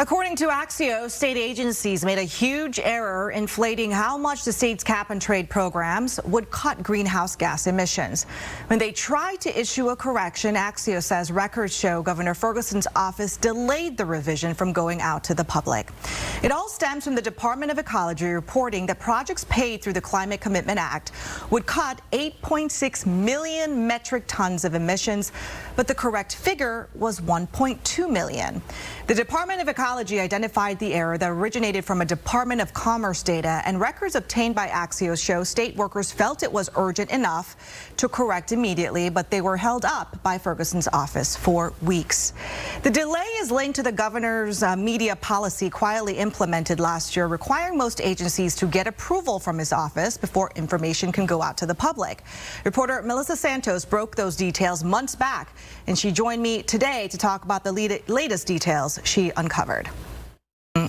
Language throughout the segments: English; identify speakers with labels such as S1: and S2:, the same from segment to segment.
S1: According to Axios, state agencies made a huge error inflating how much the state's cap-and-trade programs would cut greenhouse gas emissions. When they tried to issue a correction, Axios says records show Governor Ferguson's office delayed the revision from going out to the public. It all stems from the Department of Ecology reporting that projects paid through the Climate Commitment Act would cut 8.6 million metric tons of emissions, but the correct figure was 1.2 million. The Department of Ecology identified the error that originated from a Department of Commerce data, and records obtained by Axios show state workers felt it was urgent enough to correct immediately, but they were held up by Ferguson's office for weeks. The delay is linked to the governor's media policy quietly implemented last year, requiring most agencies to get approval from his office before information can go out to the public. Reporter Melissa Santos broke those details months back, and she joined me today to talk about the latest details she uncovered.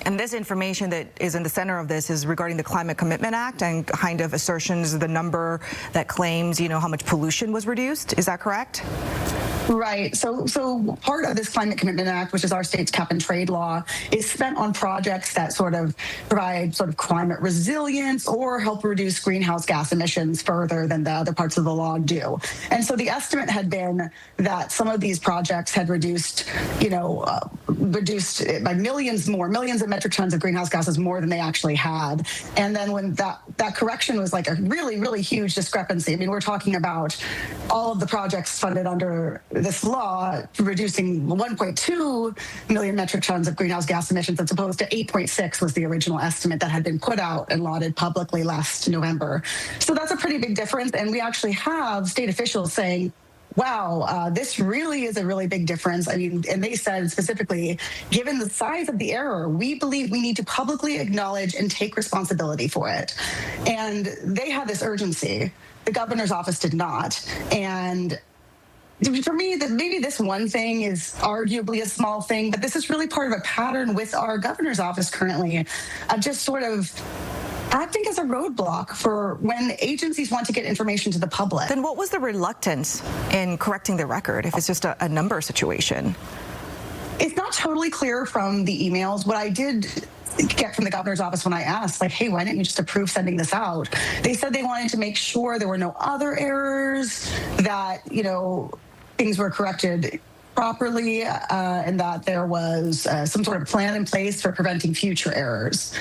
S1: And this information that is in the center of this is regarding the Climate Commitment Act and kind of assertions, the number that claims, how much pollution was reduced. Is that correct?
S2: Right. So part of this Climate Commitment Act, which is our state's cap and trade law, is spent on projects that provide climate resilience or help reduce greenhouse gas emissions further than the other parts of the law do. And so the estimate had been that some of these projects had reduced by millions of metric tons of greenhouse gases more than they actually had. And then when that correction was like a really, really huge discrepancy. I mean, we're talking about all of the projects funded under this law reducing 1.2 million metric tons of greenhouse gas emissions as opposed to 8.6 was the original estimate that had been put out and lauded publicly last November. So that's a pretty big difference. And we actually have state officials saying, wow, this really is a really big difference. I mean, and they said specifically, given the size of the error, we believe we need to publicly acknowledge and take responsibility for it. And they had this urgency. The governor's office did not. And for me, maybe this one thing is arguably a small thing, but this is really part of a pattern with our governor's office currently of just acting as a roadblock for when agencies want to get information to the public.
S1: Then what was the reluctance in correcting the record if it's just a number situation?
S2: It's not totally clear from the emails. What I did get from the governor's office when I asked, hey, why didn't you just approve sending this out? They said they wanted to make sure there were no other errors, that, things were corrected properly, and that there was some sort of plan in place for preventing future errors.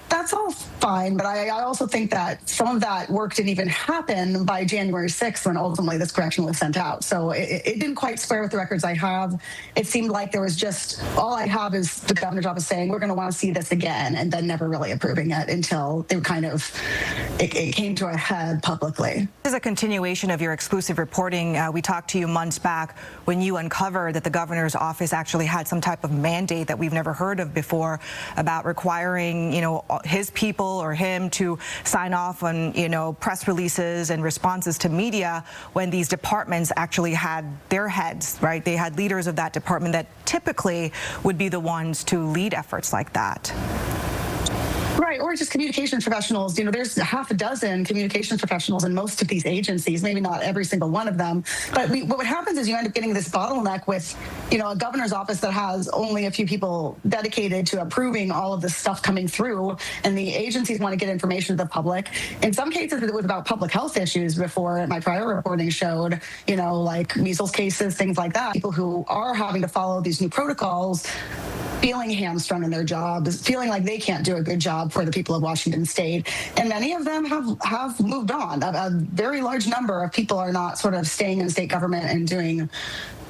S2: That's all fine, but I also think that some of that work didn't even happen by January 6th when ultimately this correction was sent out. So it didn't quite square with the records I have. It seemed like there was all I have is the governor's office saying, we're going to want to see this again, and then never really approving it until it came to a head publicly.
S1: This is a continuation of your exclusive reporting. We talked to you months back when you uncovered that the governor's office actually had some type of mandate that we've never heard of before about requiring, his people or him to sign off on, press releases and responses to media when these departments actually had their heads, right? They had leaders of that department that typically would be the ones to lead efforts like that.
S2: Right, or just communications professionals. There's half a dozen communications professionals in most of these agencies, maybe not every single one of them. But what happens is you end up getting this bottleneck with, a governor's office that has only a few people dedicated to approving all of this stuff coming through, and the agencies want to get information to the public. In some cases, it was about public health issues before my prior reporting showed, like measles cases, things like that. People who are having to follow these new protocols feeling hamstrung in their jobs, feeling like they can't do a good job for the people of Washington State. And many of them have moved on. A very large number of people are not staying in state government and doing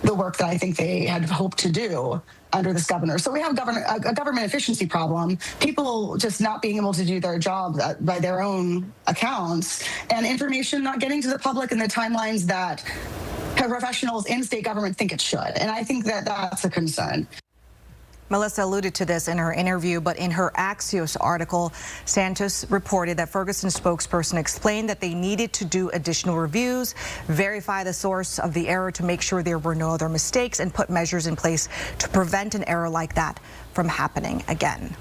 S2: the work that I think they had hoped to do under this governor. So we have a government efficiency problem, people just not being able to do their job by their own accounts, and information not getting to the public in the timelines that professionals in state government think it should. And I think that that's a concern.
S1: Melissa alluded to this in her interview, but in her Axios article, Santos reported that Ferguson's spokesperson explained that they needed to do additional reviews, verify the source of the error to make sure there were no other mistakes, and put measures in place to prevent an error like that from happening again.